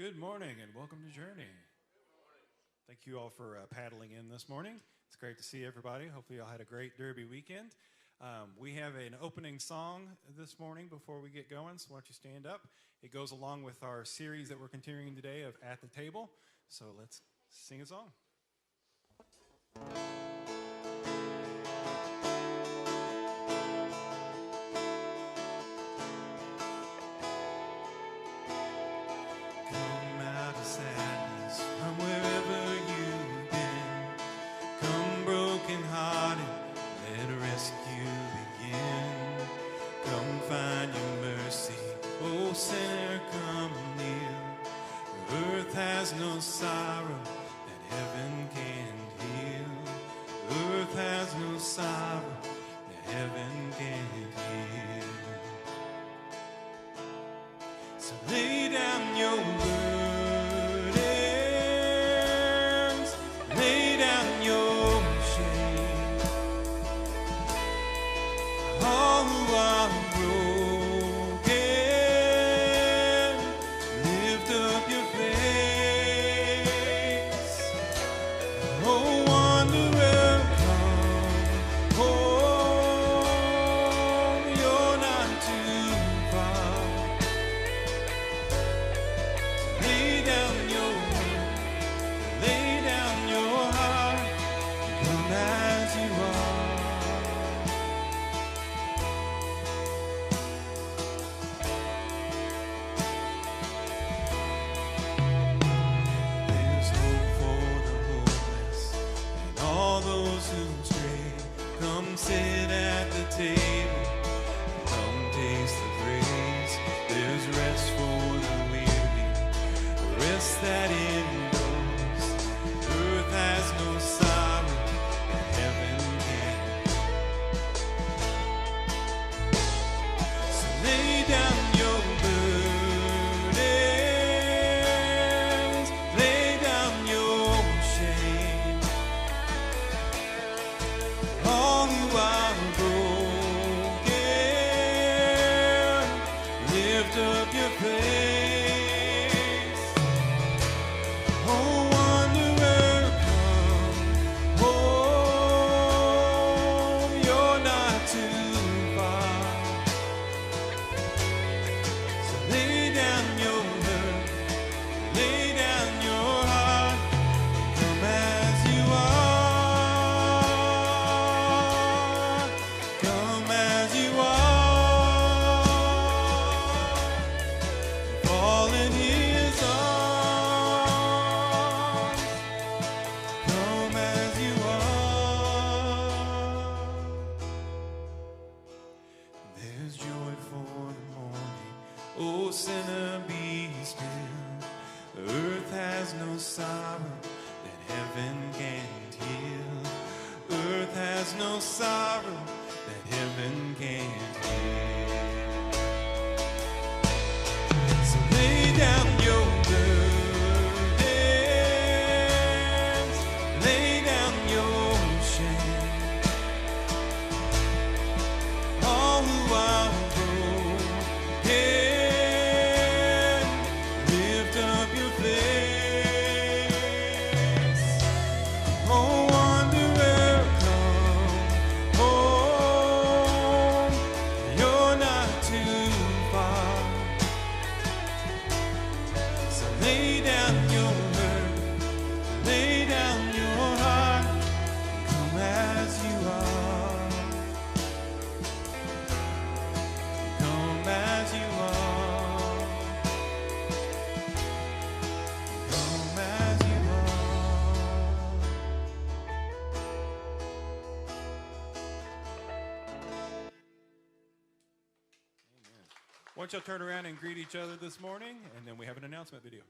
Good morning and welcome to Journey. Thank you all for paddling in this morning. It's great to see everybody. Hopefully you all had a great Derby weekend. We have an opening song this morning before we get going, so why don't you stand up. It goes along with our series that we're continuing today of At the Table. So let's sing a song. Sadness from wherever you've been. Come broken-hearted, let rescue begin. Come find your mercy, oh sinner, come near. Earth has no sorrow that heaven can't heal. Earth has no sorrow that heaven can't heal. So lay down your burden. Why don't y'all turn around and greet each other this morning, and then we have an announcement video.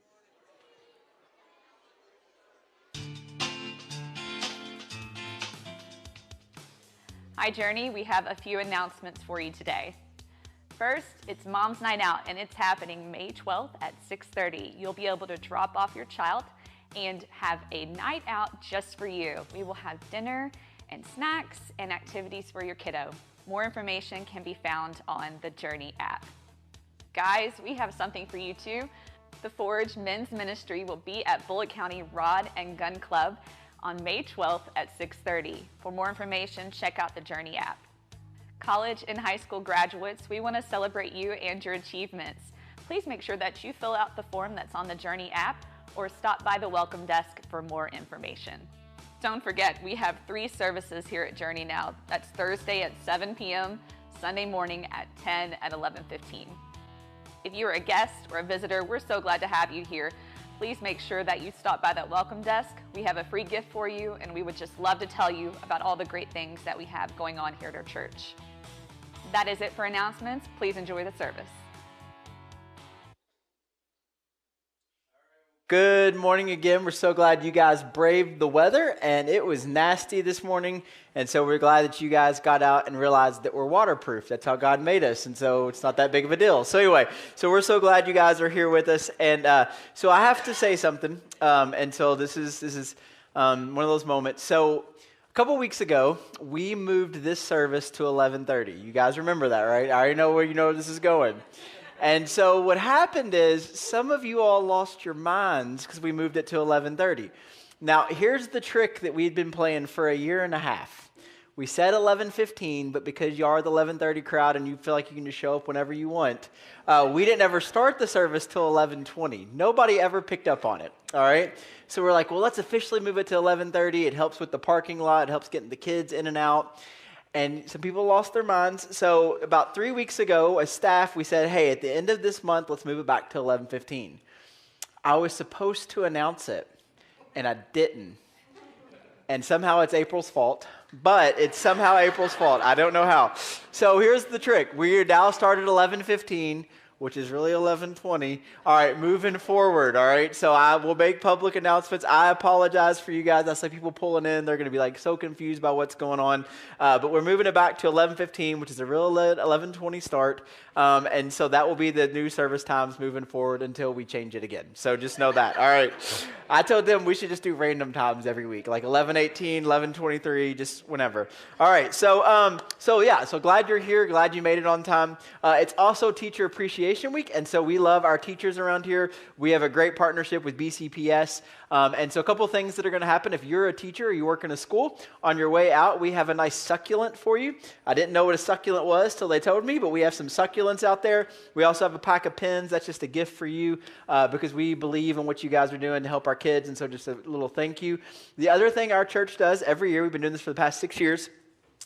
Hi Journey, we have a few announcements for you today. First, it's Mom's Night Out, and it's happening May 12th at 6:30. You'll be able to drop off your child and have a night out just for you. We will have dinner and snacks and activities for your kiddo. More information can be found on the Journey app. Guys, we have something for you too. The Forge Men's Ministry will be at Bullitt County Rod and Gun Club on May 12th at 6:30. For more information, check out the Journey app. College and high school graduates, we want to celebrate you and your achievements. Please make sure that you fill out the form that's on the Journey app or stop by the welcome desk for more information. Don't forget, we have 3 services here at Journey now. That's Thursday at 7 p.m., Sunday morning at 10 and 11:15. If you're a guest or a visitor, we're so glad to have you here. Please make sure that you stop by that welcome desk. We have a free gift for you, and we would just love to tell you about all the great things that we have going on here at our church. That is it for announcements. Please enjoy the service. Good morning again. We're so glad you guys braved the weather, and it was nasty this morning, and so we're glad that you guys got out and realized that we're waterproof. That's how God made us, and so it's not that big of a deal. So anyway, so we're so glad you guys are here with us, and so I have to say something, and so this is one of those moments. So a couple weeks ago, we moved this service to 11:30. You guys remember that, right? I already know where this is going. And so what happened is some of you all lost your minds because we moved it to 11:30. Now, here's the trick that we'd been playing for a year and a half. We said 11:15, but because you are the 11:30 crowd and you feel like you can just show up whenever you want, we didn't ever start the service till 11:20. Nobody ever picked up on it, all right? So we're like, well, let's officially move it to 11:30. It helps with the parking lot. It helps getting the kids in and out. And some people lost their minds. So about 3 weeks ago, as staff, we said, hey, at the end of this month, let's move it back to 11:15. I was supposed to announce it, and I didn't. And somehow it's April's fault, but it's somehow April's fault. I don't know how. So here's the trick. We now started 11:15, which is really 11:20. All right, moving forward, all right? So I will make public announcements. I apologize for you guys. I see people pulling in. They're going to be like so confused by what's going on. But we're moving it back to 11:15, which is a real 11:20 start. And so that will be the new service times moving forward until we change it again. So just know that, all right? I told them we should just do random times every week, like 11:18, 11:23, just whenever. All right, so glad you're here. Glad you made it on time. It's also Teacher Appreciation Week, and so we love our teachers around here. We have a great partnership with BCPS, and so a couple things that are going to happen. If you're a teacher or you work in a school, on your way out, we have a nice succulent for you. I didn't know what a succulent was till they told me, but we have some succulents out there. We also have a pack of pens. That's just a gift for you because we believe in what you guys are doing to help our kids, and so just a little thank you. The other thing our church does every year, we've been doing this for the past 6 years,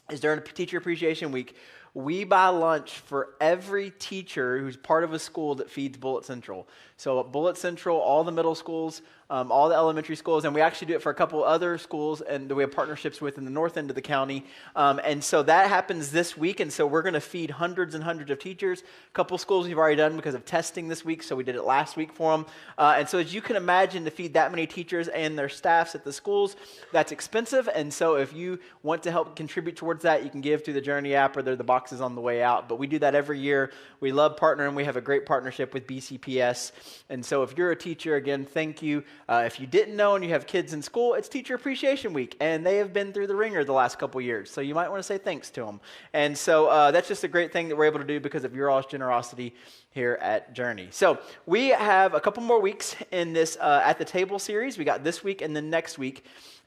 is during Teacher Appreciation Week, we buy lunch for every teacher who's part of a school that feeds Bullitt Central. So at Bullitt Central, all the middle schools, all the elementary schools, and we actually do it for a couple other schools and that we have partnerships with in the north end of the county. And so that happens this week, and so we're going to feed hundreds and hundreds of teachers. A couple schools we've already done because of testing this week, so we did it last week for them. And so as you can imagine, to feed that many teachers and their staffs at the schools, that's expensive. And so if you want to help contribute towards that, you can give through the Journey app or the boxes on the way out. But we do that every year. We love partnering. We have a great partnership with BCPS. And so if you're a teacher, again, thank you. If you didn't know and you have kids in school, it's Teacher Appreciation Week, and they have been through the ringer the last couple years. So you might want to say thanks to them. And so that's just a great thing that we're able to do because of your all's generosity here at Journey. So we have a couple more weeks in this At the Table series. We got this week and then next week.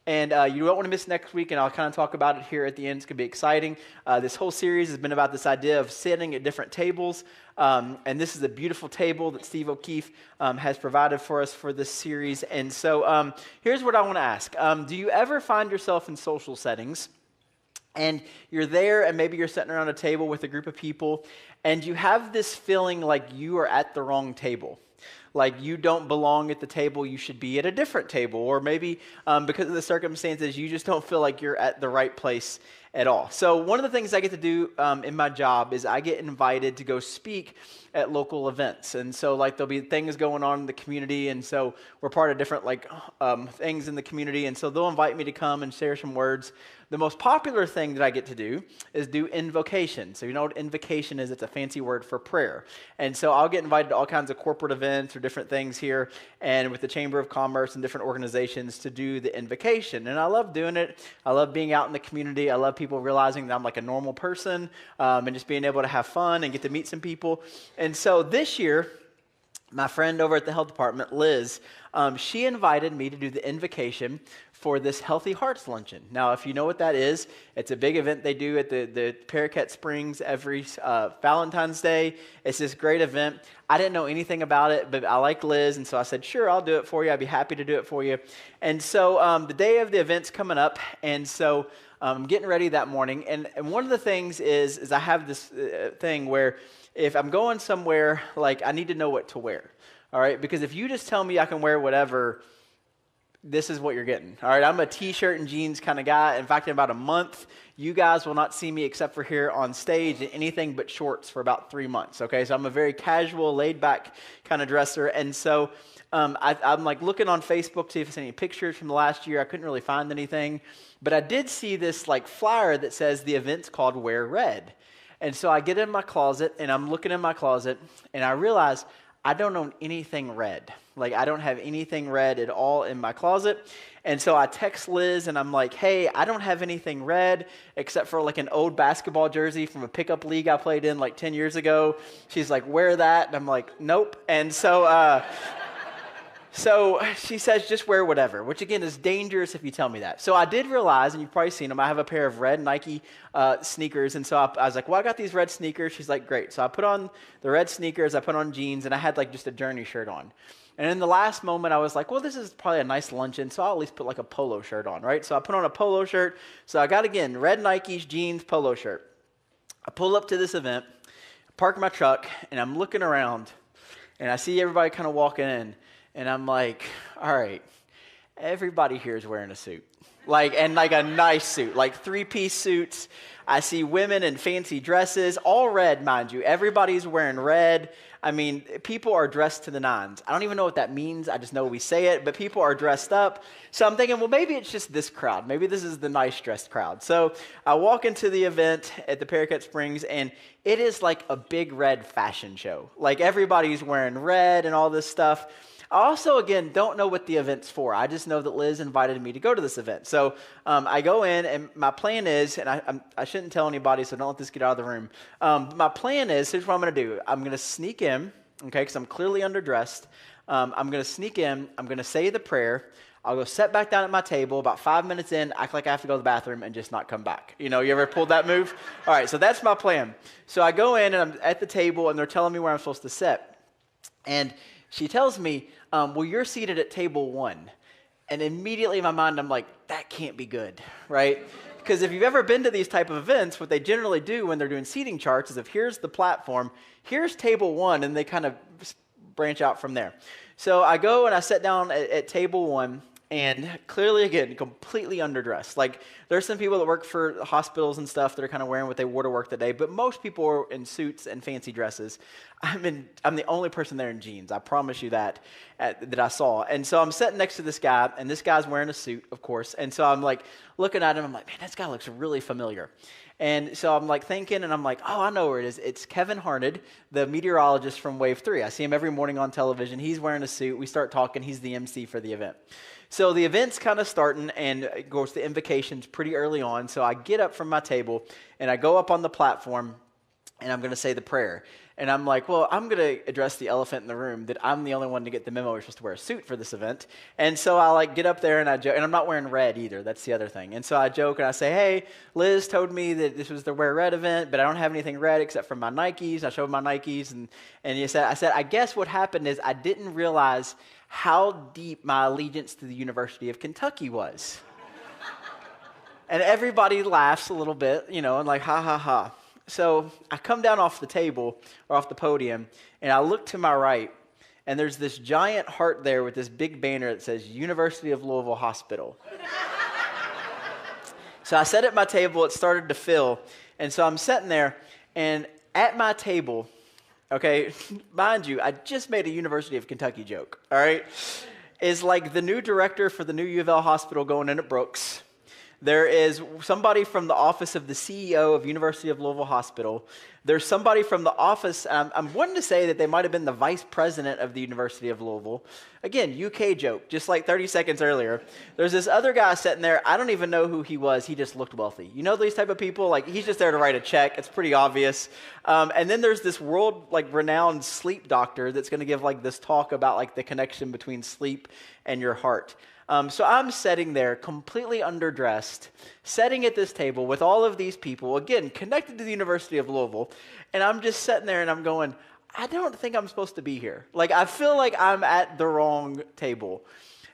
And you don't want to miss next week, and I'll kind of talk about it here at the end. It's going to be exciting. This whole series has been about this idea of sitting at different tables. And this is a beautiful table that Steve O'Keefe has provided for us for this series. And so here's what I want to ask. Do you ever find yourself in social settings, and you're there, and maybe you're sitting around a table with a group of people, and you have this feeling like you are at the wrong table? Like you don't belong at the table, you should be at a different table. Or maybe because of the circumstances, you just don't feel like you're at the right place at all. So one of the things I get to do in my job is I get invited to go speak at local events. And so like there'll be things going on in the community, and so we're part of different things in the community, and so they'll invite me to come and share some words. The most popular thing that I get to do is do invocation. So you know what invocation is? It's a fancy word for prayer. And so I'll get invited to all kinds of corporate events or different things here, and with the Chamber of Commerce and different organizations to do the invocation. And I love doing it. I love being out in the community. I love people realizing that I'm like a normal person, and just being able to have fun and get to meet some people. And so this year, my friend over at the health department, Liz, she invited me to do the invocation for this Healthy Hearts Luncheon. Now, if you know what that is, it's a big event they do at the Paraquet Springs every Valentine's Day. It's this great event. I didn't know anything about it, but I like Liz, and so I said, sure, I'll do it for you. I'd be happy to do it for you. And so the day of the event's coming up, and so I'm getting ready that morning. And one of the things is I have this thing where if I'm going somewhere, like, I need to know what to wear, all right? Because if you just tell me I can wear whatever, this is what you're getting, all right? I'm a T-shirt and jeans kind of guy. In fact, in about a month, you guys will not see me except for here on stage in anything but shorts for about 3 months, okay? So I'm a very casual, laid-back kind of dresser. And so I'm like looking on Facebook to see if there's any pictures from the last year. I couldn't really find anything. But I did see this like flyer that says the event's called Wear Red. And so I get in my closet, and I'm looking in my closet, and I realize I don't own anything red. Like, I don't have anything red at all in my closet. And so I text Liz, and I'm like, hey, I don't have anything red except for like an old basketball jersey from a pickup league I played in like 10 years ago. She's like, wear that. And I'm like, nope. And so so she says, just wear whatever, which again is dangerous if you tell me that. So I did realize, and you've probably seen them, I have a pair of red Nike sneakers. And so I was like, well, I got these red sneakers. She's like, great. So I put on the red sneakers, I put on jeans, and I had like just a Journey shirt on. And in the last moment, I was like, well, this is probably a nice luncheon, so I'll at least put like a polo shirt on, right? So I put on a polo shirt. So I got, again, red Nikes, jeans, polo shirt. I pull up to this event, park my truck, and I'm looking around, and I see everybody kind of walking in. And I'm like, all right, everybody here is wearing a suit. And a nice suit, like 3-piece suits. I see women in fancy dresses, all red, mind you. Everybody's wearing red. I mean, people are dressed to the nines. I don't even know what that means. I just know we say it, but people are dressed up. So I'm thinking, well, maybe it's just this crowd. Maybe this is the nice dressed crowd. So I walk into the event at the Paraquet Springs, and it is like a big red fashion show. Like, everybody's wearing red and all this stuff. I also, again, don't know what the event's for. I just know that Liz invited me to go to this event. So I go in, and my plan is, and I shouldn't tell anybody, so don't let this get out of the room. My plan is, here's what I'm going to do. I'm going to sneak in, okay, because I'm clearly underdressed. I'm going to sneak in. I'm going to say the prayer. I'll go sit back down at my table. About 5 minutes in, act like I have to go to the bathroom and just not come back. You know, you ever pulled that move? All right, so that's my plan. So I go in, and I'm at the table, and they're telling me where I'm supposed to sit. And she tells me, well, you're seated at table 1. And immediately in my mind, I'm like, that can't be good, right? Because if you've ever been to these type of events, what they generally do when they're doing seating charts is if here's the platform, here's table 1, and they kind of branch out from there. So I go and I sit down at table 1, and clearly, again, completely underdressed. Like, there's some people that work for hospitals and stuff that are kind of wearing what they wore to work that day, but most people are in suits and fancy dresses. I'm the only person there in jeans. I promise you that I saw. And so I'm sitting next to this guy, and this guy's wearing a suit, of course. And so I'm like looking at him. I'm like, man, this guy looks really familiar. And so I'm like thinking, and I'm like, oh, I know where it is. It's Kevin Harned, the meteorologist from Wave 3. I see him every morning on television. He's wearing a suit. We start talking. He's the MC for the event. So the event's kind of starting, and of course the invocation's pretty early on. So I get up from my table, and I go up on the platform, and I'm going to say the prayer. And I'm like, well, I'm going to address the elephant in the room that I'm the only one to get the memo. We're supposed to wear a suit for this event. And so I get up there, and I joke, and I'm not wearing red either. That's the other thing. And so I joke, and I say, hey, Liz told me that this was the Wear Red event, but I don't have anything red except for my Nikes. I showed my Nikes, and I said, I guess what happened is I didn't realize how deep my allegiance to the University of Kentucky was. And everybody laughs a little bit, and like, ha, ha, ha. So I come down off the table, or off the podium, and I look to my right, and there's this giant heart there with this big banner that says University of Louisville Hospital. So I sat at my table, it started to fill, and so I'm sitting there, and at my table, okay, mind you, I just made a University of Kentucky joke, all right, is like the new director for the new U of L hospital going in at Brooks. There is somebody from the office of the CEO of University of Louisville Hospital. There's somebody from the office. I'm wanting to say that they might have been the vice president of the University of Louisville. Again, UK joke, just like 30 seconds earlier. There's this other guy sitting there. I don't even know who he was. He just looked wealthy. You know these type of people? Like, he's just there to write a check. It's pretty obvious. And then there's this world, like, renowned sleep doctor that's going to give, like, this talk about, like, the connection between sleep and your heart. So I'm sitting there completely underdressed, sitting at this table with all of these people, again, connected to the University of Louisville, and I'm just sitting there and I'm going, I don't think I'm supposed to be here. Like, I feel like I'm at the wrong table.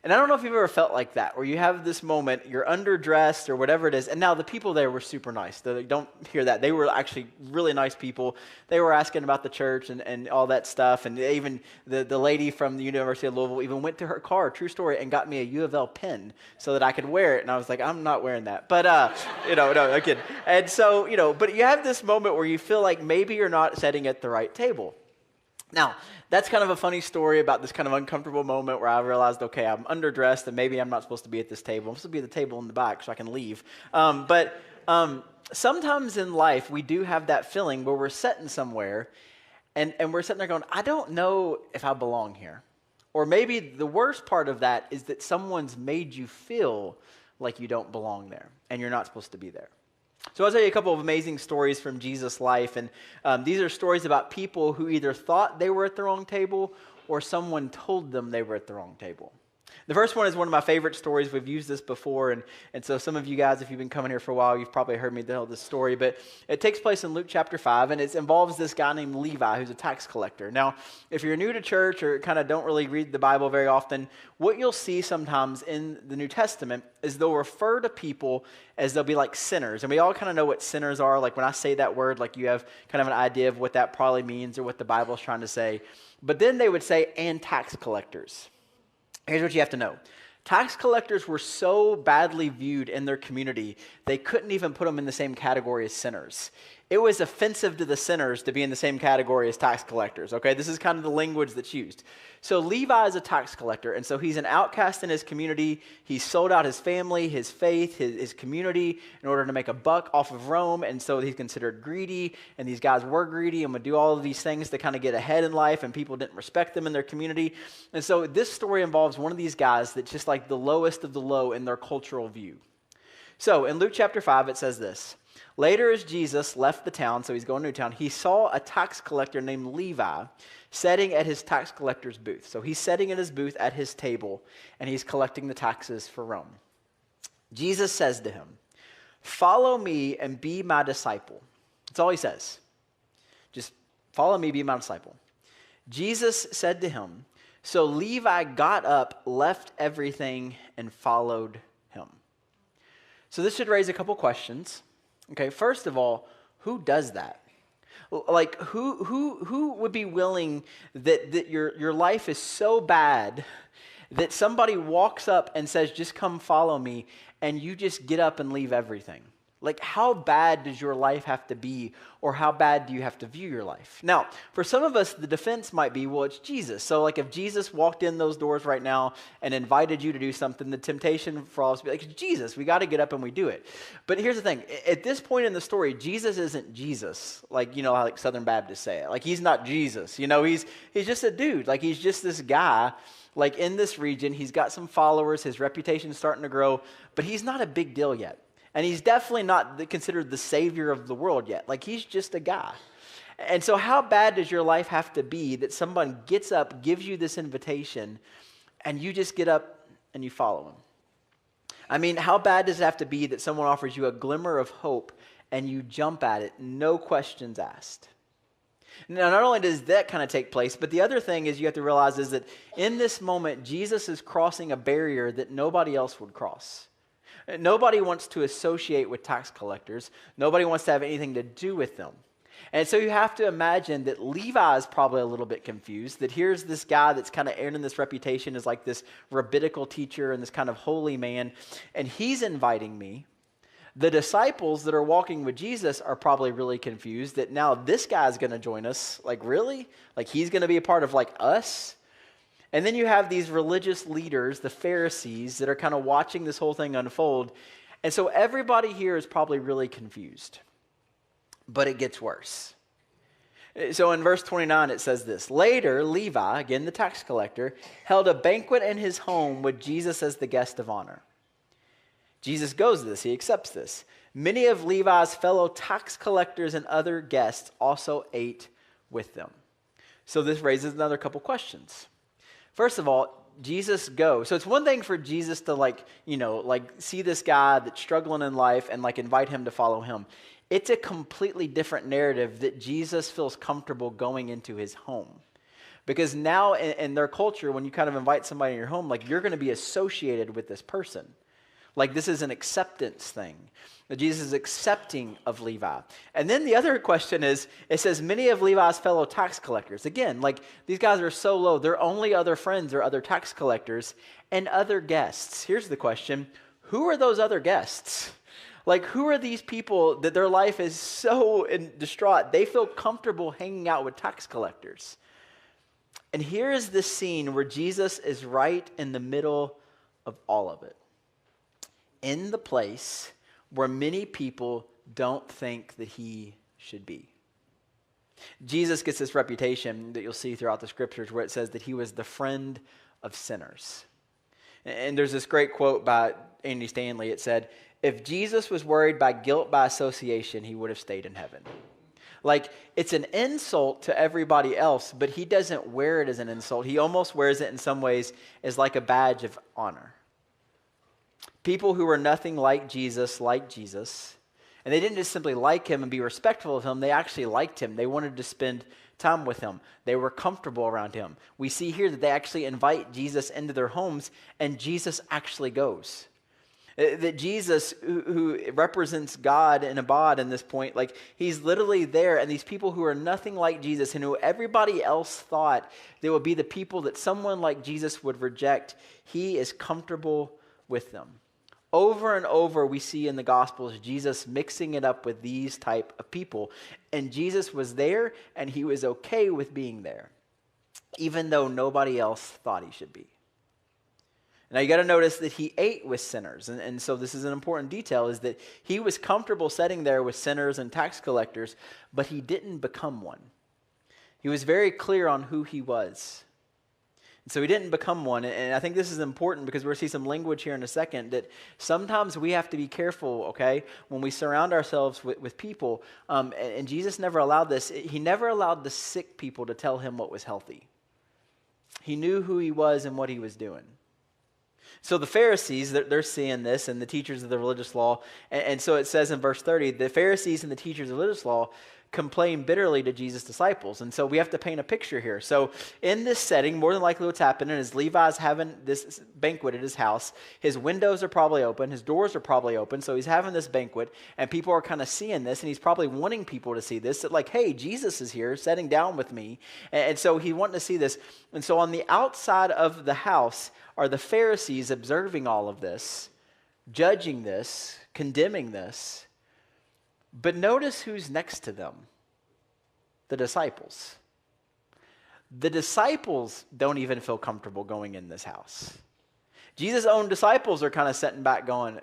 And I don't know if you've ever felt like that, where you have this moment, you're underdressed or whatever it is, and now the people there were super nice. Don't hear that. They were actually really nice people. They were asking about the church and all that stuff, and even the lady from the University of Louisville even went to her car, true story, and got me a U of L pin so that I could wear it, and I was like, I'm not wearing that. But, no, I'm kidding. And so, but you have this moment where you feel like maybe you're not sitting at the right table. Now, that's kind of a funny story about this kind of uncomfortable moment where I realized, okay, I'm underdressed and maybe I'm not supposed to be at this table. I'm supposed to be at the table in the back so I can leave. But sometimes in life, we do have that feeling where we're sitting somewhere and we're sitting there going, I don't know if I belong here. Or maybe the worst part of that is that someone's made you feel like you don't belong there and you're not supposed to be there. So I'll tell you a couple of amazing stories from Jesus' life, and these are stories about people who either thought they were at the wrong table or someone told them they were at the wrong table. The first one is one of my favorite stories. We've used this before, and so some of you guys, if you've been coming here for a while, you've probably heard me tell this story, but it takes place in Luke chapter 5, and it involves this guy named Levi, who's a tax collector. Now, if you're new to church or kind of don't really read the Bible very often, what you'll see sometimes in the New Testament is they'll refer to people as they'll be like sinners, and we all kind of know what sinners are. Like, when I say that word, like, you have kind of an idea of what that probably means or what the Bible's trying to say. But then they would say, and tax collectors. Here's what you have to know. Tax collectors were so badly viewed in their community, they couldn't even put them in the same category as sinners. It was offensive to the sinners to be in the same category as tax collectors, okay? This is kind of the language that's used. So Levi is a tax collector, and so he's an outcast in his community. He sold out his family, his faith, his community in order to make a buck off of Rome, and so he's considered greedy, and these guys were greedy and would do all of these things to kind of get ahead in life, and people didn't respect them in their community. And so this story involves one of these guys that's just like the lowest of the low in their cultural view. So in Luke chapter 5, it says this. Later, as Jesus left the town, so he's going to a town, he saw a tax collector named Levi sitting at his tax collector's booth. So he's sitting at his booth at his table, and he's collecting the taxes for Rome. Jesus says to him, "Follow me and be my disciple." That's all he says. Just follow me, be my disciple. Jesus said to him, so Levi got up, left everything, and followed him. So this should raise a couple questions. Okay, first of all, who does that? Like, who would be willing that your life is so bad that somebody walks up and says, just come follow me, and you just get up and leave everything? Like, how bad does your life have to be, or how bad do you have to view your life? Now, for some of us, the defense might be, well, it's Jesus. So, like, if Jesus walked in those doors right now and invited you to do something, the temptation for all of us would be like, it's Jesus. We got to get up and we do it. But here's the thing. At this point in the story, Jesus isn't Jesus. Like, how like Southern Baptists say it. Like, he's not Jesus. He's just a dude. Like, he's just this guy. Like, in this region, he's got some followers. His reputation's starting to grow. But he's not a big deal yet. And he's definitely not considered the savior of the world yet. Like, he's just a guy. And so how bad does your life have to be that someone gets up, gives you this invitation, and you just get up and you follow him? I mean, how bad does it have to be that someone offers you a glimmer of hope and you jump at it, no questions asked? Now, not only does that kind of take place, but the other thing is you have to realize is that in this moment, Jesus is crossing a barrier that nobody else would cross. Nobody wants to associate with tax collectors. Nobody wants to have anything to do with them. And so you have to imagine that Levi is probably a little bit confused, that here's this guy that's kind of earning this reputation as like this rabbinical teacher and this kind of holy man, and he's inviting me. The disciples that are walking with Jesus are probably really confused that now this guy's going to join us. Like, really? Like, he's going to be a part of like us? And then you have these religious leaders, the Pharisees, that are kind of watching this whole thing unfold. And so everybody here is probably really confused. But it gets worse. So in verse 29, it says this: Later, Levi, again the tax collector, held a banquet in his home with Jesus as the guest of honor. Jesus goes to this. He accepts this. Many of Levi's fellow tax collectors and other guests also ate with them. So this raises another couple questions. First of all, Jesus goes. So it's one thing for Jesus to see this guy that's struggling in life and invite him to follow him. It's a completely different narrative that Jesus feels comfortable going into his home. Because now in their culture, when you kind of invite somebody in your home, you're going to be associated with this person. This is an acceptance thing. That Jesus is accepting of Levi. And then the other question is, it says many of Levi's fellow tax collectors. Again, these guys are so low. Their only other friends are other tax collectors and other guests. Here's the question: who are those other guests? Who are these people that their life is so distraught, they feel comfortable hanging out with tax collectors? And here is this scene where Jesus is right in the middle of all of it. In the place where many people don't think that he should be. Jesus gets this reputation that you'll see throughout the scriptures where it says that he was the friend of sinners. And there's this great quote by Andy Stanley. It said, if Jesus was worried by guilt by association, he would have stayed in heaven. It's an insult to everybody else, but he doesn't wear it as an insult. He almost wears it in some ways as a badge of honor. People who were nothing like Jesus, and they didn't just simply like him and be respectful of him, they actually liked him. They wanted to spend time with him. They were comfortable around him. We see here that they actually invite Jesus into their homes, and Jesus actually goes. That Jesus, who represents God and Abad in this point, he's literally there, and these people who are nothing like Jesus and who everybody else thought they would be the people that someone like Jesus would reject, he is comfortable with them. Over and over we see in the Gospels Jesus mixing it up with these type of people. And Jesus was there and he was okay with being there, even though nobody else thought he should be. Now you got to notice that he ate with sinners. And so this is an important detail, is that he was comfortable sitting there with sinners and tax collectors, but he didn't become one. He was very clear on who he was. So he didn't become one, and I think this is important because we're going to see some language here in a second that sometimes we have to be careful, okay, when we surround ourselves with people, and Jesus never allowed this. He never allowed the sick people to tell him what was healthy. He knew who he was and what he was doing. So the Pharisees, they're seeing this, and the teachers of the religious law, and so it says in verse 30, the Pharisees and the teachers of religious law complain bitterly to Jesus' disciples. And so we have to paint a picture here. So in this setting, more than likely what's happening is Levi's having this banquet at his house. His windows are probably open. His doors are probably open. So he's having this banquet, and people are kind of seeing this, and he's probably wanting people to see this. That hey, Jesus is here sitting down with me. And so he's wanting to see this. And so on the outside of the house are the Pharisees observing all of this, judging this, condemning this. But notice who's next to them. The disciples. The disciples don't even feel comfortable going in this house. Jesus' own disciples are kind of sitting back going,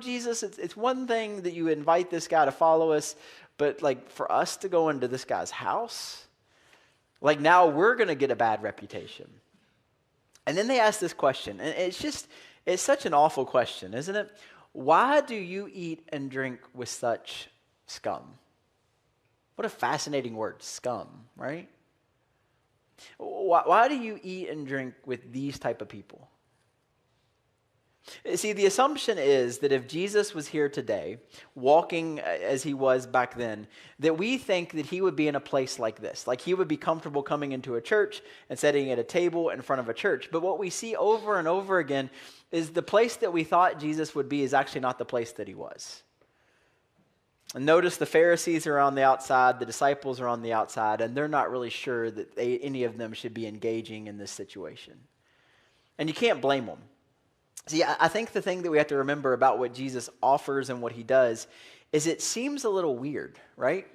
Jesus, it's one thing that you invite this guy to follow us, but for us to go into this guy's house, now we're going to get a bad reputation. And then they ask this question, and it's such an awful question, isn't it? Why do you eat and drink with such scum? What a fascinating word, scum, right? Why do you eat and drink with these type of people? See, the assumption is that if Jesus was here today, walking as he was back then, that we think that he would be in a place like this. He would be comfortable coming into a church and sitting at a table in front of a church. But what we see over and over again is the place that we thought Jesus would be is actually not the place that he was. And notice the Pharisees are on the outside, the disciples are on the outside, and they're not really sure that any of them should be engaging in this situation. And you can't blame them. See, I think the thing that we have to remember about what Jesus offers and what he does is it seems a little weird, right?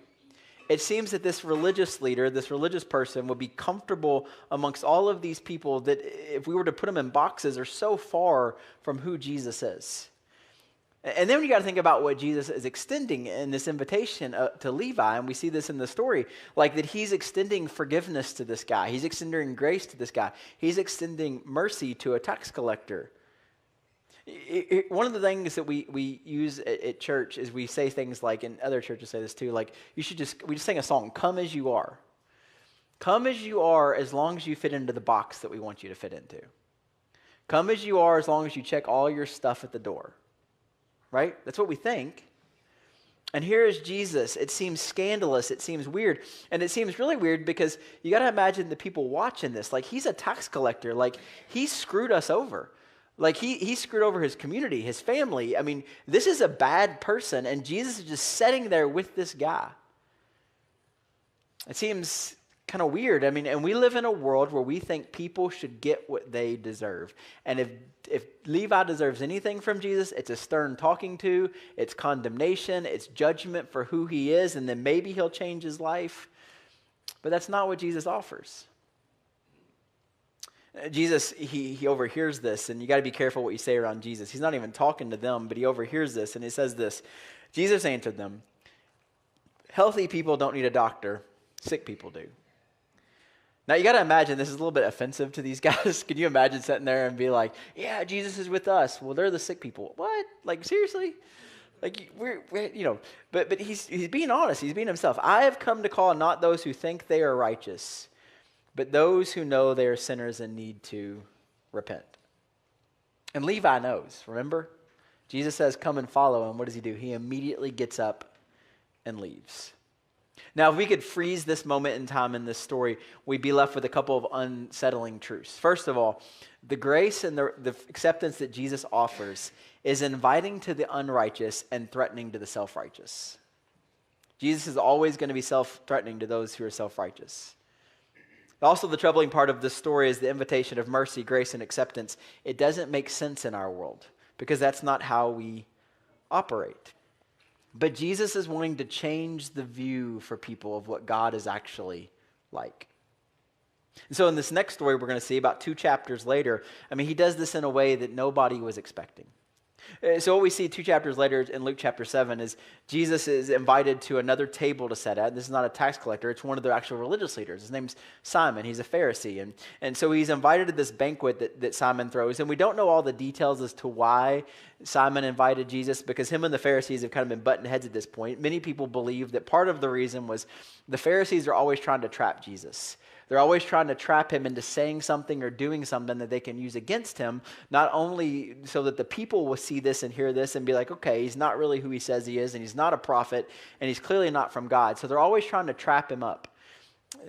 It seems that this religious leader, this religious person would be comfortable amongst all of these people that if we were to put them in boxes are so far from who Jesus is. And then you got to think about what Jesus is extending in this invitation to Levi, and we see this in the story, like that he's extending forgiveness to this guy. He's extending grace to this guy. He's extending mercy to a tax collector. One of the things that we use at church is we say things like, and other churches say this too, like we just sing a song, "Come as you are." Come as you are as long as you fit into the box that we want you to fit into. Come as you are as long as you check all your stuff at the door. Right? That's what we think. And here is Jesus. It seems scandalous. It seems weird. And it seems really weird because you got to imagine the people watching this. Like, he's a tax collector. Like, he screwed us over. Like, he screwed over his community, his family. I mean, this is a bad person, and Jesus is just sitting there with this guy. It seems kind of weird. I mean, and we live in a world where we think people should get what they deserve. And if Levi deserves anything from Jesus, it's a stern talking to, it's condemnation, it's judgment for who he is, and then maybe he'll change his life. But that's not what Jesus offers. Jesus, he overhears this, and you got to be careful what you say around Jesus. He's not even talking to them, but he overhears this, and he says this. Jesus answered them, "Healthy people don't need a doctor, sick people do." Now, you got to imagine this is a little bit offensive to these guys. Can you imagine sitting there and be like, "Yeah, Jesus is with us." Well, they're the sick people. What? Like, seriously? Like, we're but he's being honest. He's being himself. "I have come to call not those who think they are righteous, but those who know they are sinners and need to repent." And Levi knows, remember? Jesus says, "Come and follow him." What does he do? He immediately gets up and leaves. Now, if we could freeze this moment in time in this story, we'd be left with a couple of unsettling truths. First of all, the grace and the acceptance that Jesus offers is inviting to the unrighteous and threatening to the self-righteous. Jesus is always going to be self-threatening to those who are self-righteous. Also, the troubling part of this story is the invitation of mercy, grace, and acceptance. It doesn't make sense in our world because that's not how we operate. But Jesus is wanting to change the view for people of what God is actually like. And so in this next story we're going to see about 2 chapters later, he does this in a way that nobody was expecting. So what we see 2 chapters later in Luke chapter 7 is Jesus is invited to another table to sit at. This is not a tax collector. It's one of the actual religious leaders. His name's Simon. He's a Pharisee. And so he's invited to this banquet that Simon throws. And we don't know all the details as to why Simon invited Jesus, because him and the Pharisees have kind of been butting heads at this point. Many people believe that part of the reason was the Pharisees are always trying to trap Jesus. They're always trying to trap him into saying something or doing something that they can use against him, not only so that the people will see this and hear this and be like, okay, he's not really who he says he is, and he's not a prophet, and he's clearly not from God. So they're always trying to trap him up.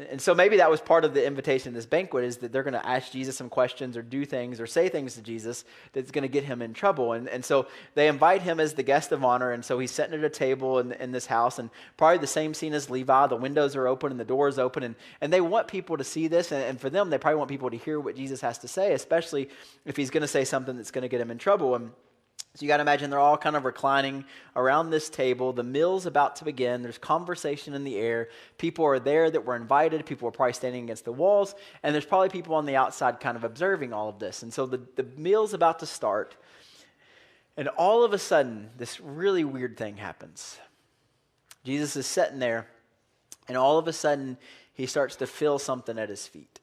And so maybe that was part of the invitation of this banquet, is that they're going to ask Jesus some questions or do things or say things to Jesus that's going to get him in trouble. And so they invite him as the guest of honor, and so he's sitting at a table in this house, and probably the same scene as Levi. The windows are open and the doors open, and they want people to see this, and for them, they probably want people to hear what Jesus has to say, especially if he's going to say something that's going to get him in trouble. And so you got to imagine they're all kind of reclining around this table. The meal's about to begin. There's conversation in the air. People are there that were invited. People are probably standing against the walls. And there's probably people on the outside kind of observing all of this. And so the meal's about to start. And all of a sudden, this really weird thing happens. Jesus is sitting there, and all of a sudden, he starts to feel something at his feet.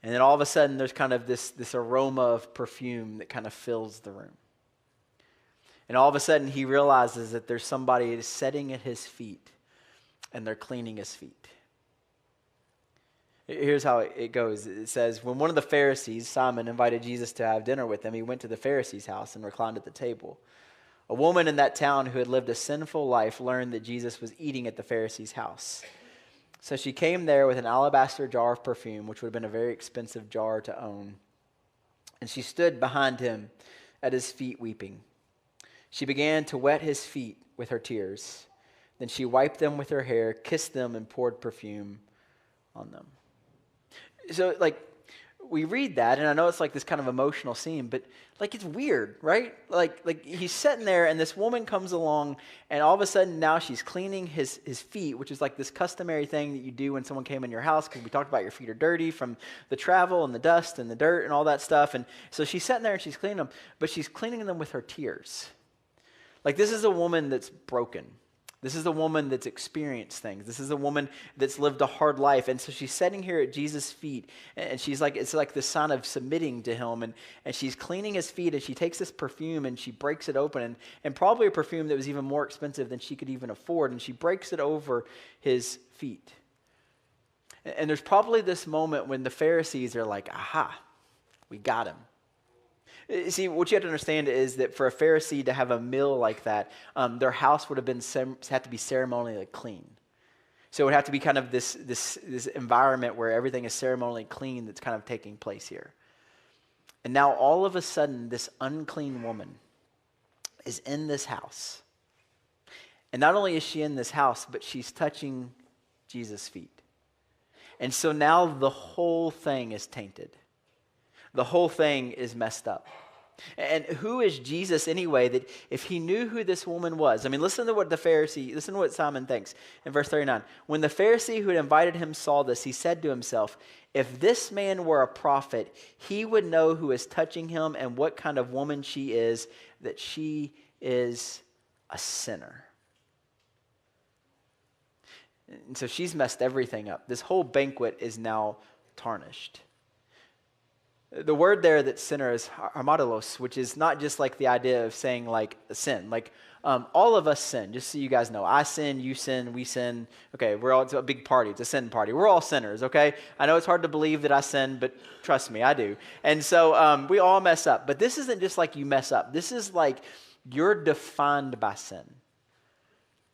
And then all of a sudden, there's kind of this aroma of perfume that kind of fills the room. And all of a sudden, he realizes that there's somebody sitting at his feet, and they're cleaning his feet. Here's how it goes. It says, when one of the Pharisees, Simon, invited Jesus to have dinner with him, he went to the Pharisee's house and reclined at the table. A woman in that town who had lived a sinful life learned that Jesus was eating at the Pharisee's house. So she came there with an alabaster jar of perfume, which would have been a very expensive jar to own. And she stood behind him at his feet weeping. She began to wet his feet with her tears. Then she wiped them with her hair, kissed them, and poured perfume on them. So, we read that, and I know it's like this kind of emotional scene, but like it's weird, right? Like he's sitting there, and this woman comes along, and all of a sudden now she's cleaning his feet, which is like this customary thing that you do when someone came in your house, because we talked about your feet are dirty from the travel and the dust and the dirt and all that stuff. And so she's sitting there and she's cleaning them, but she's cleaning them with her tears. Like, this is a woman that's broken. This is a woman that's experienced things. This is a woman that's lived a hard life. And so she's sitting here at Jesus' feet, and she's like, it's like the sign of submitting to him. And she's cleaning his feet, and she takes this perfume and she breaks it open, and probably a perfume that was even more expensive than she could even afford. And she breaks it over his feet. And there's probably this moment when the Pharisees are like, aha, we got him. See, what you have to understand is that for a Pharisee to have a meal like that, their house would have been had to be ceremonially clean. So it would have to be kind of this environment where everything is ceremonially clean that's kind of taking place here. And now all of a sudden, this unclean woman is in this house. And not only is she in this house, but she's touching Jesus' feet. And so now the whole thing is tainted. The whole thing is messed up. And who is Jesus anyway, that if he knew who this woman was? I mean, listen to what Simon thinks in verse 39. When the Pharisee who had invited him saw this, he said to himself, if this man were a prophet, he would know who is touching him and what kind of woman she is, that she is a sinner. And so she's messed everything up. This whole banquet is now tarnished. The word there that sinner is hamartolos, which is not just like the idea of saying like a sin. Like all of us sin, just so you guys know. I sin, you sin, we sin. Okay, it's a big party. It's a sin party. We're all sinners, okay? I know it's hard to believe that I sin, but trust me, I do. And so we all mess up. But this isn't just like you mess up. This is like you're defined by sin.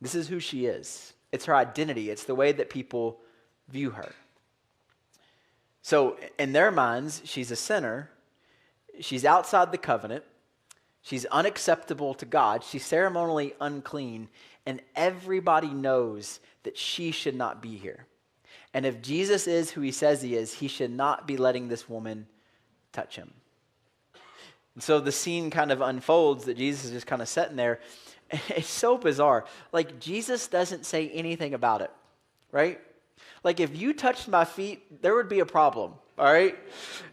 This is who she is. It's her identity. It's the way that people view her. So in their minds, she's a sinner. She's outside the covenant. She's unacceptable to God. She's ceremonially unclean. And everybody knows that she should not be here. And if Jesus is who he says he is, he should not be letting this woman touch him. And so the scene kind of unfolds that Jesus is just kind of sitting there. It's so bizarre. Like, Jesus doesn't say anything about it, right? Like, if you touched my feet, there would be a problem, all right?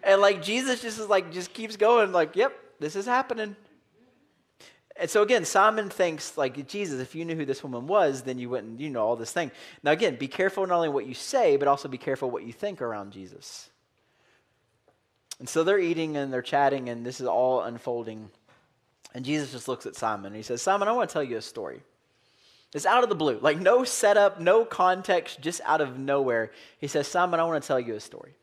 And like, Jesus just keeps going, like, yep, this is happening. And so again, Simon thinks, like, Jesus, if you knew who this woman was, then you wouldn't, all this thing. Now again, be careful not only what you say, but also be careful what you think around Jesus. And so they're eating and they're chatting, and this is all unfolding. And Jesus just looks at Simon, and he says, Simon, I want to tell you a story. It's out of the blue, like no setup, no context, just out of nowhere. He says, Simon, I want to tell you a story.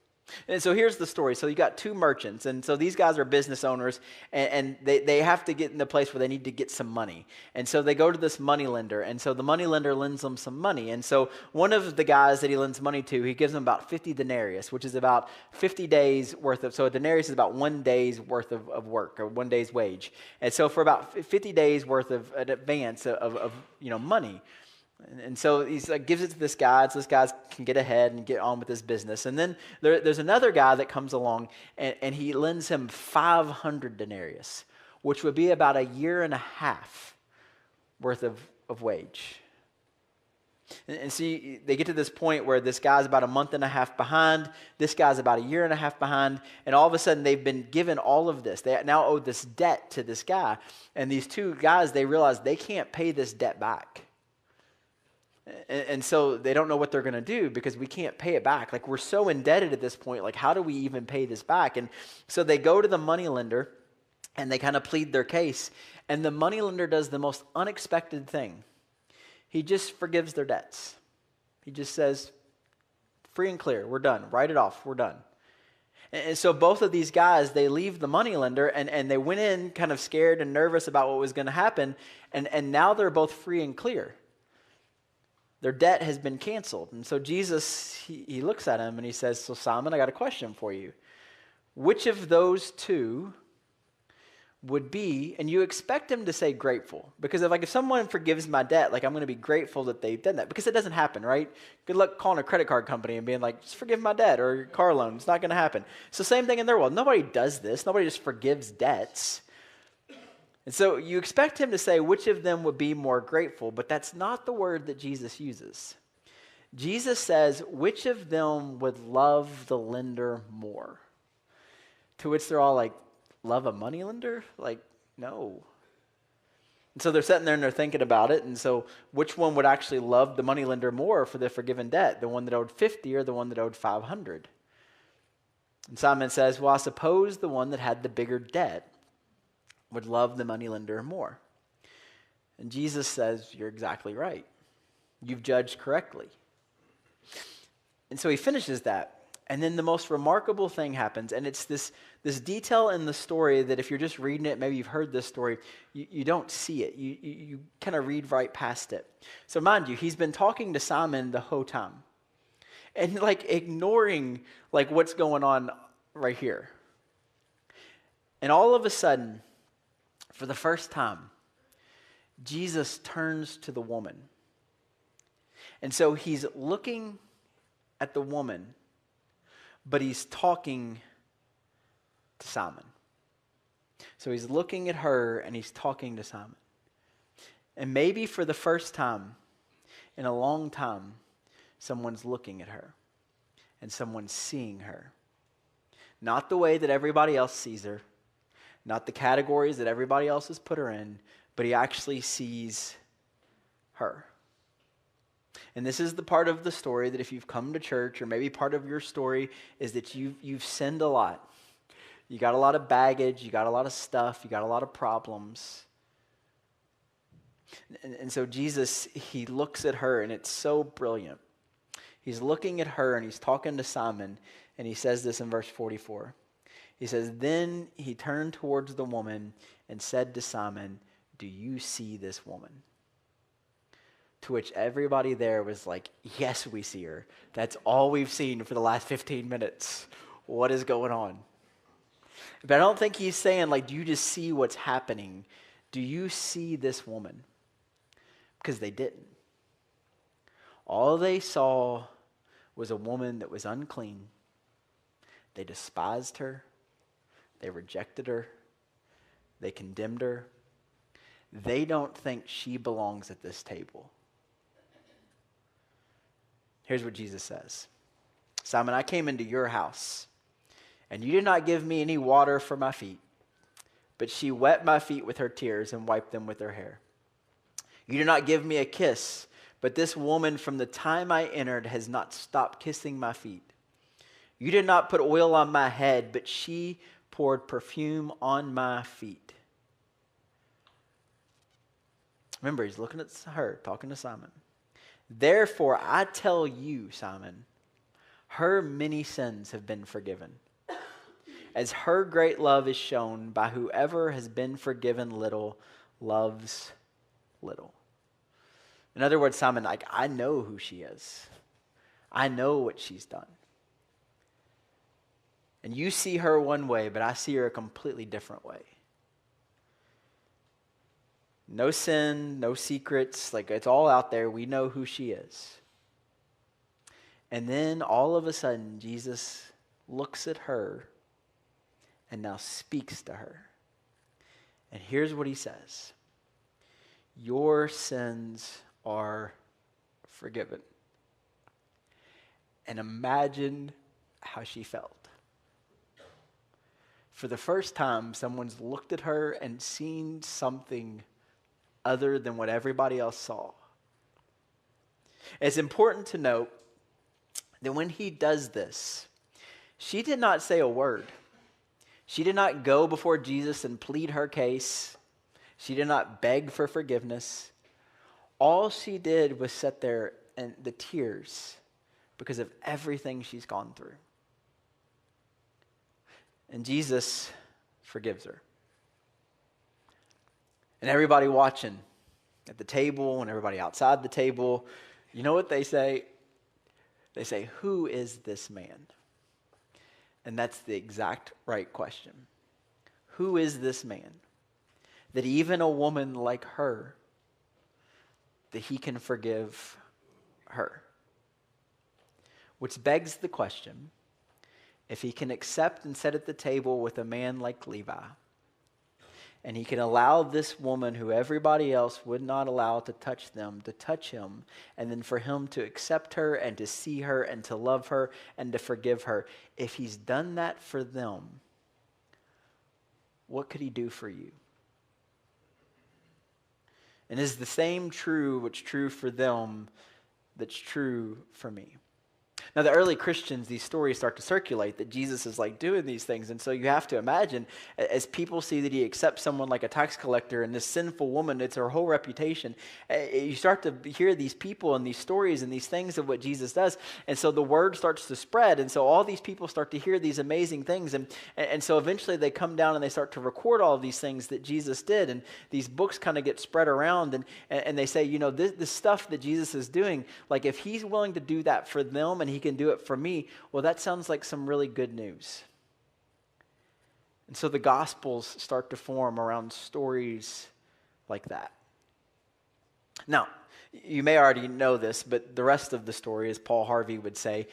And so here's the story. So you got two merchants, and so these guys are business owners, and they have to get in a place where they need to get some money. And so they go to this money lender, and so the money lender lends them some money. And so one of the guys that he lends money to, he gives them about 50 denarius, which is about 50 days worth of, so a denarius is about 1 day's worth of work, or 1 day's wage. And so for about 50 days worth of an advance of money. And so he gives it to this guy, so this guy can get ahead and get on with his business. And then there's another guy that comes along, and he lends him 500 denarius, which would be about 1.5 years worth of wage. And see, they get to this point where this guy's about 1.5 months behind, this guy's about 1.5 years behind, and all of a sudden they've been given all of this. They now owe this debt to this guy. And these two guys, they realize they can't pay this debt back. And so they don't know what they're going to do because we can't pay it back. Like, we're so indebted at this point. Like, how do we even pay this back? And so they go to the moneylender and they kind of plead their case. And the moneylender does the most unexpected thing. He just forgives their debts. He just says, free and clear, we're done. Write it off, we're done. And so both of these guys, they leave the moneylender and they went in kind of scared and nervous about what was going to happen. And now they're both free and clear. Their debt has been canceled. And so Jesus, he looks at him and he says, so Simon, I got a question for you. Which of those two would be, and you expect him to say grateful. Because if someone forgives my debt, I'm going to be grateful that they've done that. Because it doesn't happen, right? Good luck calling a credit card company and being like, just forgive my debt or your car loan. It's not going to happen. It's the same thing in their world. Nobody does this. Nobody just forgives debts. And so you expect him to say which of them would be more grateful, but that's not the word that Jesus uses. Jesus says, which of them would love the lender more? To which they're all like, love a moneylender? No. And so they're sitting there and they're thinking about it. And so which one would actually love the moneylender more for the forgiven debt? The one that owed 50 or the one that owed 500? And Simon says, well, I suppose the one that had the bigger debt would love the moneylender more. And Jesus says, you're exactly right. You've judged correctly. And so he finishes that. And then the most remarkable thing happens, and it's this detail in the story that if you're just reading it, maybe you've heard this story, you don't see it. You kind of read right past it. So mind you, he's been talking to Simon the whole time. And ignoring what's going on right here. And all of a sudden, for the first time, Jesus turns to the woman. And so he's looking at the woman, but he's talking to Simon. So he's looking at her and he's talking to Simon. And maybe for the first time in a long time, someone's looking at her and someone's seeing her. Not the way that everybody else sees her, not the categories that everybody else has put her in, but he actually sees her. And this is the part of the story that if you've come to church, or maybe part of your story is that you've sinned a lot. You got a lot of baggage, you got a lot of stuff, you got a lot of problems. And so Jesus, he looks at her, and it's so brilliant. He's looking at her, and he's talking to Simon, and he says this in verse 44. He says, then he turned towards the woman and said to Simon, do you see this woman? To which everybody there was like, yes, we see her. That's all we've seen for the last 15 minutes. What is going on? But I don't think he's saying, do you just see what's happening? Do you see this woman? Because they didn't. All they saw was a woman that was unclean. They despised her. They rejected her. They condemned her. They don't think she belongs at this table. Here's what Jesus says. Simon, I came into your house, and you did not give me any water for my feet, but she wet my feet with her tears and wiped them with her hair. You did not give me a kiss, but this woman from the time I entered has not stopped kissing my feet. You did not put oil on my head, but she poured perfume on my feet. Remember, he's looking at her, talking to Simon. Therefore, I tell you, Simon, her many sins have been forgiven, as her great love is shown by whoever has been forgiven little loves little. In other words, Simon, I know who she is. I know what she's done. And you see her one way, but I see her a completely different way. No sin, no secrets, it's all out there. We know who she is. And then all of a sudden, Jesus looks at her and now speaks to her. And here's what he says. Your sins are forgiven. And imagine how she felt. For the first time, someone's looked at her and seen something other than what everybody else saw. It's important to note that when he does this, she did not say a word. She did not go before Jesus and plead her case. She did not beg for forgiveness. All she did was sit there in the tears because of everything she's gone through. And Jesus forgives her. And everybody watching at the table and everybody outside the table, you know what they say? They say, who is this man? And that's the exact right question. Who is this man? that even a woman like her, that he can forgive her. Which begs the question, if he can accept and sit at the table with a man like Levi, and he can allow this woman who everybody else would not allow to touch them, to touch him, and then for him to accept her and to see her and to love her and to forgive her, if he's done that for them, what could he do for you? And is the same true, what's true for them, that's true for me? Now, the early Christians, these stories start to circulate that Jesus is like doing these things. And so you have to imagine, as people see that he accepts someone like a tax collector and this sinful woman, it's her whole reputation. You start to hear these people and these stories and these things of what Jesus does. And so the word starts to spread. And so all these people start to hear these amazing things. And so eventually they come down and they start to record all of these things that Jesus did. And these books kind of get spread around. And they say, you know, this stuff that Jesus is doing, like if he's willing to do that for them and he can do it for me, well, that sounds like some really good news. And so the Gospels start to form around stories like that. Now, you may already know this, but the rest of the story, as Paul Harvey would say,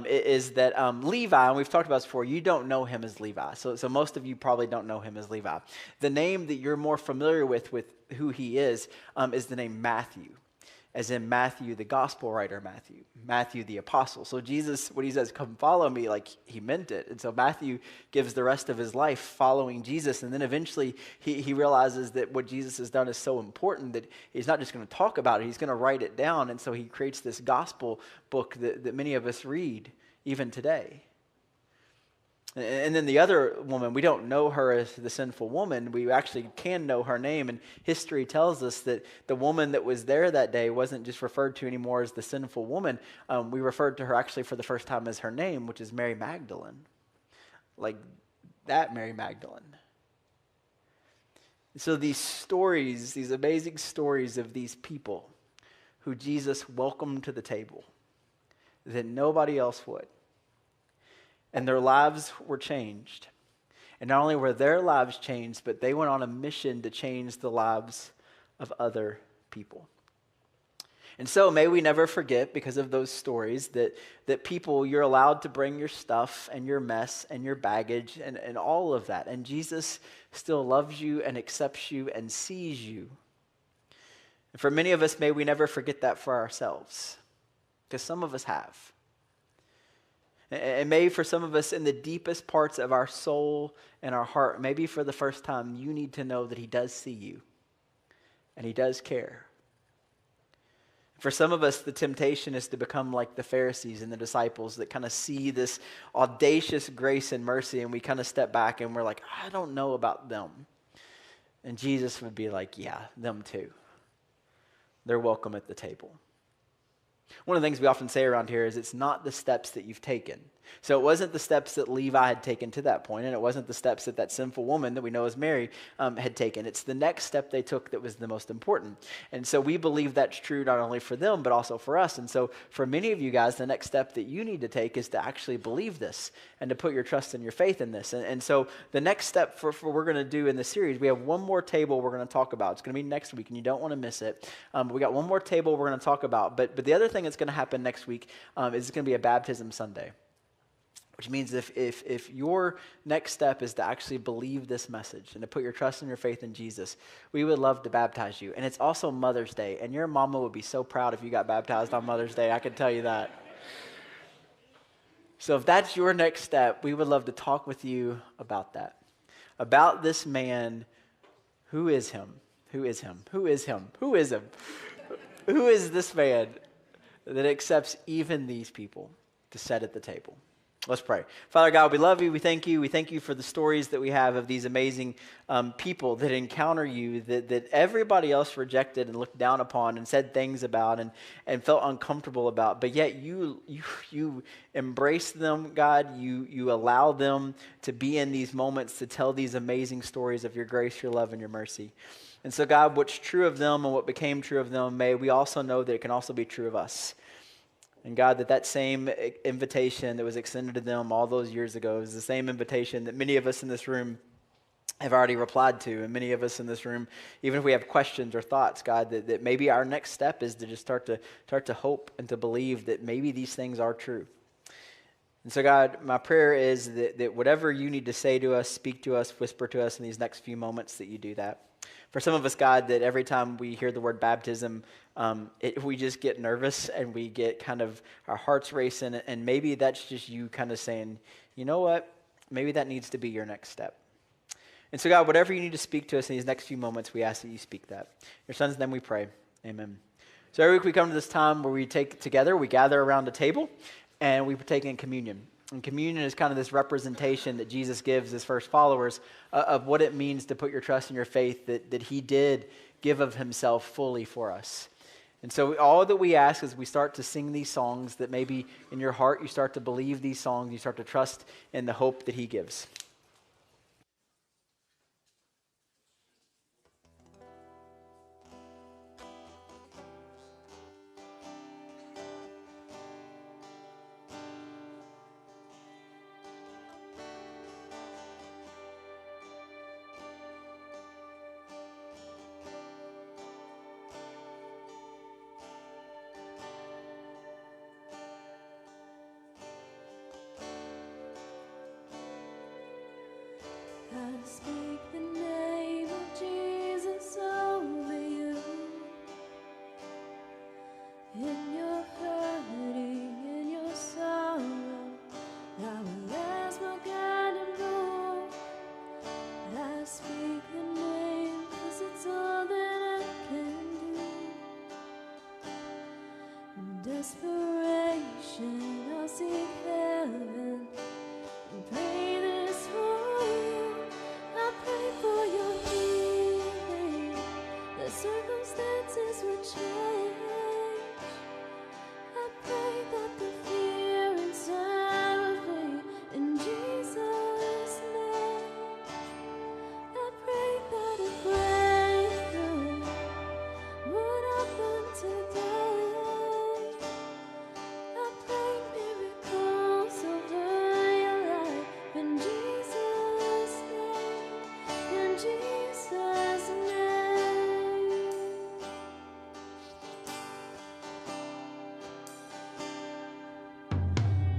is that Levi, and we've talked about this before, you don't know him as Levi. So most of you probably don't know him as Levi. The name that you're more familiar with who he is the name Matthew. As in Matthew, the gospel writer Matthew the apostle. So Jesus, when he says, come follow me, like he meant it. And so Matthew gives the rest of his life following Jesus. And then eventually he realizes that what Jesus has done is so important that he's not just going to talk about it, he's going to write it down. And so he creates this gospel book that many of us read even today. And then the other woman, we don't know her as the sinful woman. We actually can know her name. And history tells us that the woman that was there that day wasn't just referred to anymore as the sinful woman. We referred to her actually for the first time as her name, which is Mary Magdalene. Like that Mary Magdalene. So these stories, these amazing stories of these people who Jesus welcomed to the table that nobody else would. And their lives were changed. And not only were their lives changed, but they went on a mission to change the lives of other people. And so may we never forget, because of those stories, that people, you're allowed to bring your stuff and your mess and your baggage and all of that. And Jesus still loves you and accepts you and sees you. And for many of us, may we never forget that for ourselves, because some of us have. And maybe for some of us in the deepest parts of our soul and our heart, maybe for the first time, you need to know that he does see you and he does care. For some of us, the temptation is to become like the Pharisees and the disciples that kind of see this audacious grace and mercy, and we kind of step back and we're like, I don't know about them. And Jesus would be like, yeah, them too. They're welcome at the table. One of the things we often say around here is it's not the steps that you've taken. So it wasn't the steps that Levi had taken to that point, and it wasn't the steps that that sinful woman that we know as Mary had taken. It's the next step they took that was the most important. And so we believe that's true not only for them, but also for us. And so for many of you guys, the next step that you need to take is to actually believe this and to put your trust and your faith in this. And so the next step for what we're going to do in this series, we have one more table we're going to talk about. It's going to be next week, and you don't want to miss it. But we got one more table we're going to talk about. But the other thing that's going to happen next week is it's going to be a baptism Sunday. Which means if your next step is to actually believe this message and to put your trust and your faith in Jesus, we would love to baptize you. And it's also Mother's Day, and your mama would be so proud if you got baptized on Mother's Day. I can tell you that. So if that's your next step, we would love to talk with you about that. About this man. Who is him? Who is him? Who is him? Who is him? Who is this man that accepts even these people to sit at the table? Let's pray. Father God, we love you. We thank you. We thank you for the stories that we have of these amazing people that encounter you, that everybody else rejected and looked down upon and said things about and felt uncomfortable about. But yet you embrace them, God. You allow them to be in these moments to tell these amazing stories of your grace, your love, and your mercy. And so, God, what's true of them and what became true of them, may we also know that it can also be true of us. And God, that same invitation that was extended to them all those years ago is the same invitation that many of us in this room have already replied to. And many of us in this room, even if we have questions or thoughts, God, that maybe our next step is to just start to hope and to believe that maybe these things are true. And so, God, my prayer is that whatever you need to say to us, speak to us, whisper to us in these next few moments, that you do that. For some of us, God, that every time we hear the word baptism, we just get nervous and we get kind of our hearts racing. And maybe that's just you kind of saying, you know what, maybe that needs to be your next step. And so, God, whatever you need to speak to us in these next few moments, we ask that you speak that. In your son's name we pray. Amen. So every week we come to this time where we gather around a table, and we partake in communion. And communion is kind of this representation that Jesus gives his first followers of what it means to put your trust in your faith, that he did give of himself fully for us. And so all that we ask is we start to sing these songs, that maybe in your heart you start to believe these songs, you start to trust in the hope that he gives. I speak the name of Jesus over you. In your hurting, in your sorrow, I will ask my God and go. I speak the name 'cause it's all that I can do. In desperation, I'll seek heaven and pray this for you. I pray for your healing. The circumstances will change. I pray that the fear inside will flee in Jesus' name. I pray that a breakthrough would happen today. I pray miracles over your life in Jesus' name, in Jesus' name.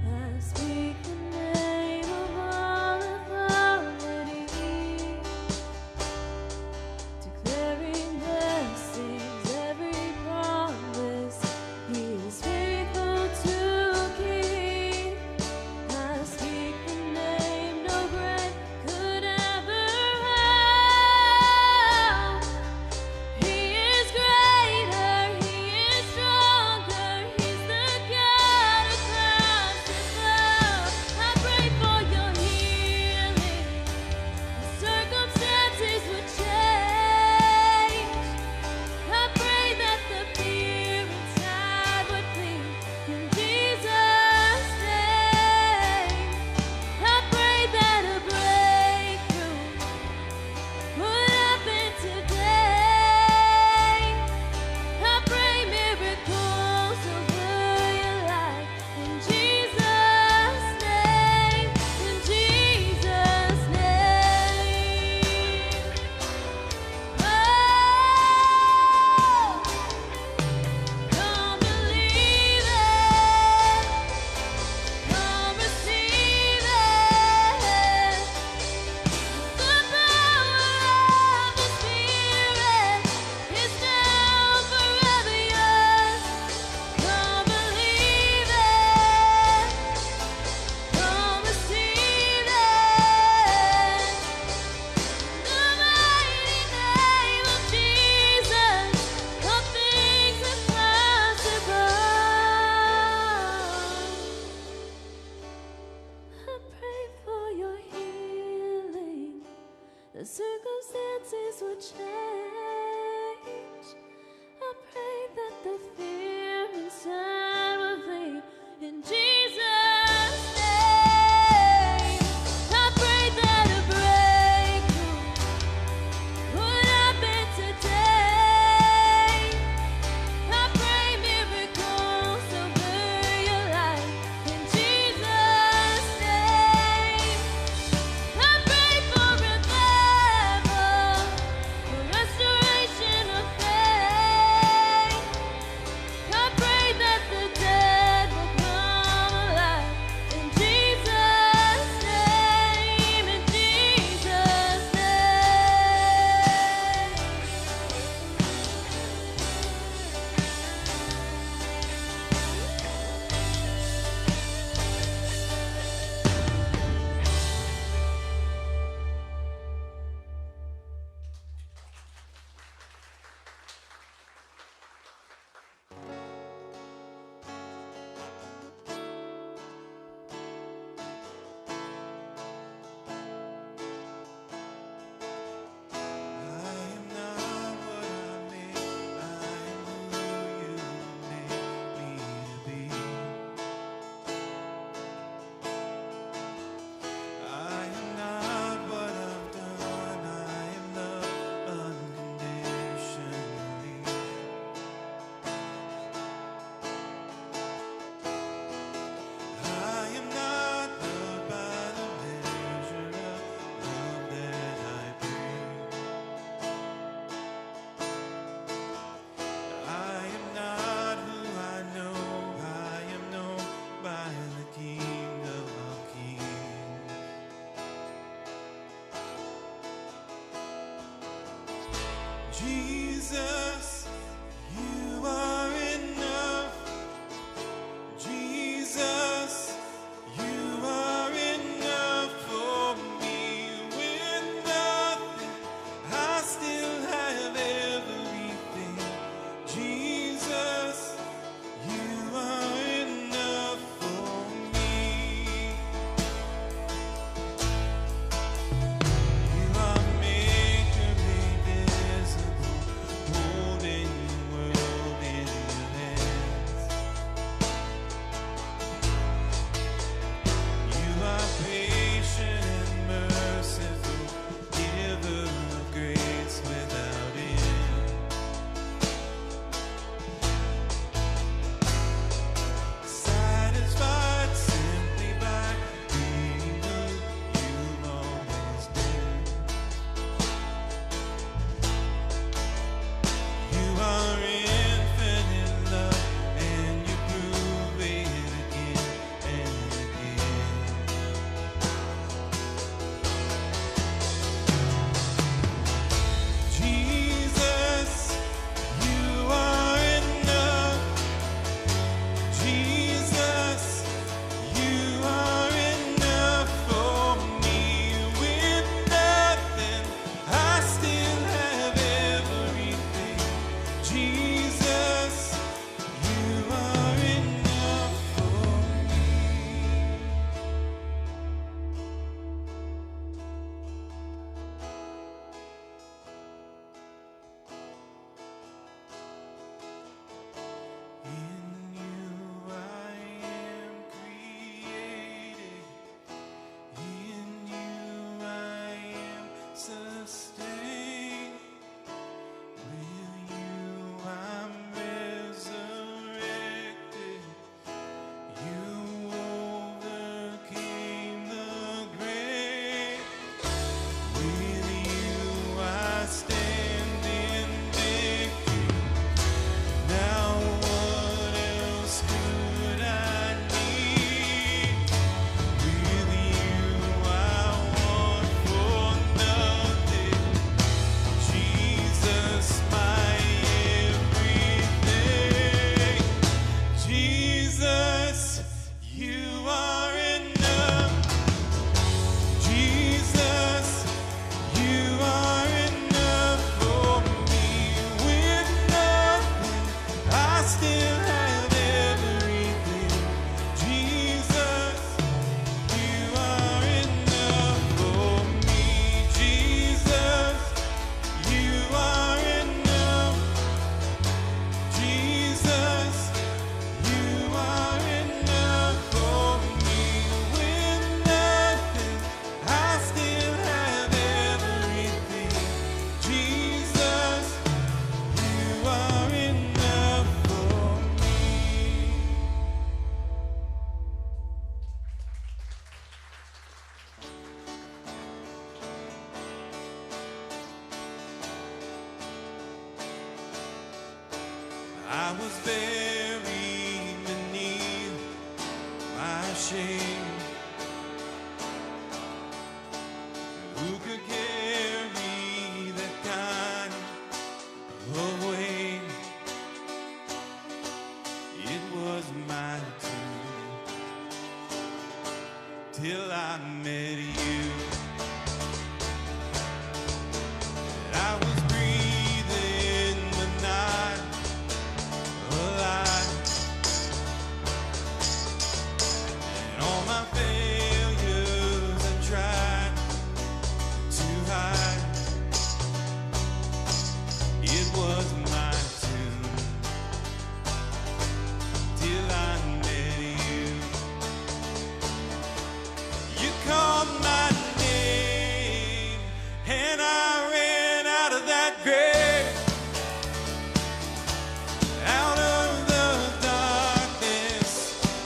I speak the name of all authority, declaring blessings, every promise he is faithful to keep. I speak the name no grave could ever hold. He is greater, he is stronger, he's the God across the globe. I pray for your healing. The circumstances will change. I pray that the fear inside would flee in Jesus' name. I pray that a breakthrough would happen today. I pray miracles over your life in Jesus' name, in Jesus' name. Oh, come believe it, come receive it. The power of the Spirit is now forever yours. Come believe it, come receive it. The mighty name of Jesus, all things are possible. I pray for your healing. The circumstances will change. I pray that the fear inside will flee in Jesus' name. I pray that a breakthrough would happen today. I pray miracles over your life in Jesus' name. I pray for revival. Jesus, you are enough. Jesus, you are enough for me. With nothing, I still have everything. Jesus, you are enough for me. You are maker made visible, holding the world in your hands. You are patient and merciful, giver of grace without end. Satisfied simply by being who you've always been. You are infinite love, and you prove it again and again. Jesus, you are enough. Jesus, you are enough for me. With nothing, I still have everything. Jesus, you are enough for me. In you I am created. In you I am sustained. With you I'm resurrected. You overcame the grave. With you I stand in victory. Now what else could I need? With you I want for nothing. Jesus, my everything. Jesus, you are enough. Jesus, you are enough for me. With nothing, I still have everything. Jesus, you are enough for me. Jesus, you are enough. Jesus, you are enough for me. With nothing, I still have everything. Jesus, you are enough for me. I was buried beneath my shame. Who could carry that kind of weight? It was my tomb till I met you. And I was breathing but not alive. And all my failures I tried to hide. It was my tomb till I met you. You called my name, and I ran out of that grave, out of the darkness,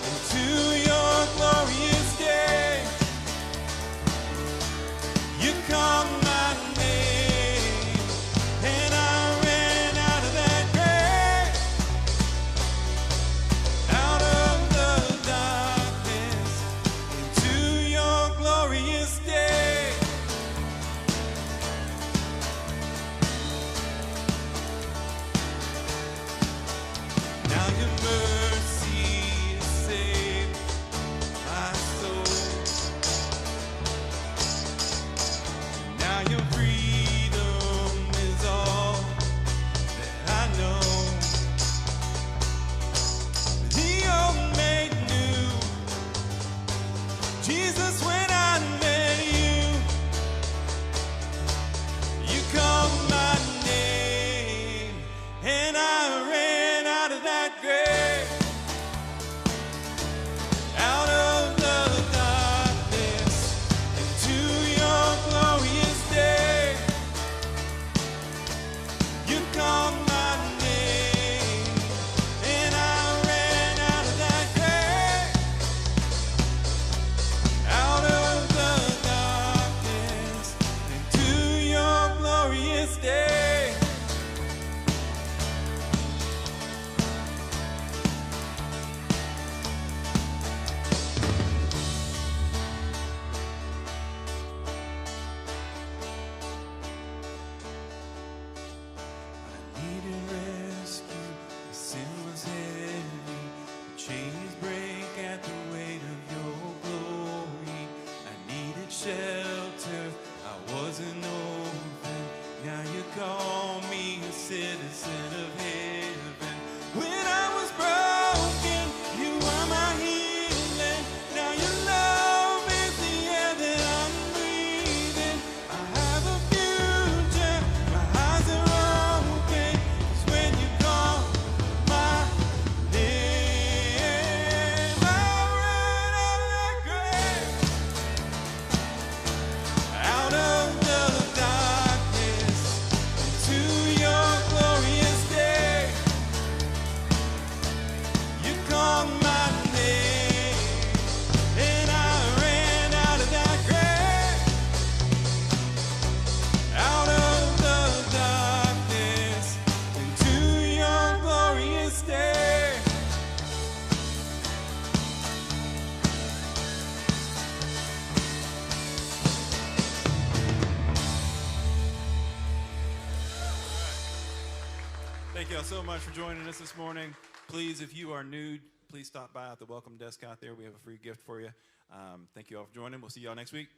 into your glorious day. You called my name, and I ran out of that grave, out of the darkness, into your glorious day. call me a citizen of heaven. When I was broken, you were my healing. Now your love is the air that I'm breathing. I have a future, my eyes are open. 'Cause when you call my name, I run out of that grave, out of the darkness, into your glorious day. You called my name, and I ran out of that grave, out of the darkness, into your glorious day. Thank you all so much for joining us this morning. Please, if you are new, please stop by at the welcome desk out there. We have a free gift for you. Thank you all for joining. We'll see you all next week.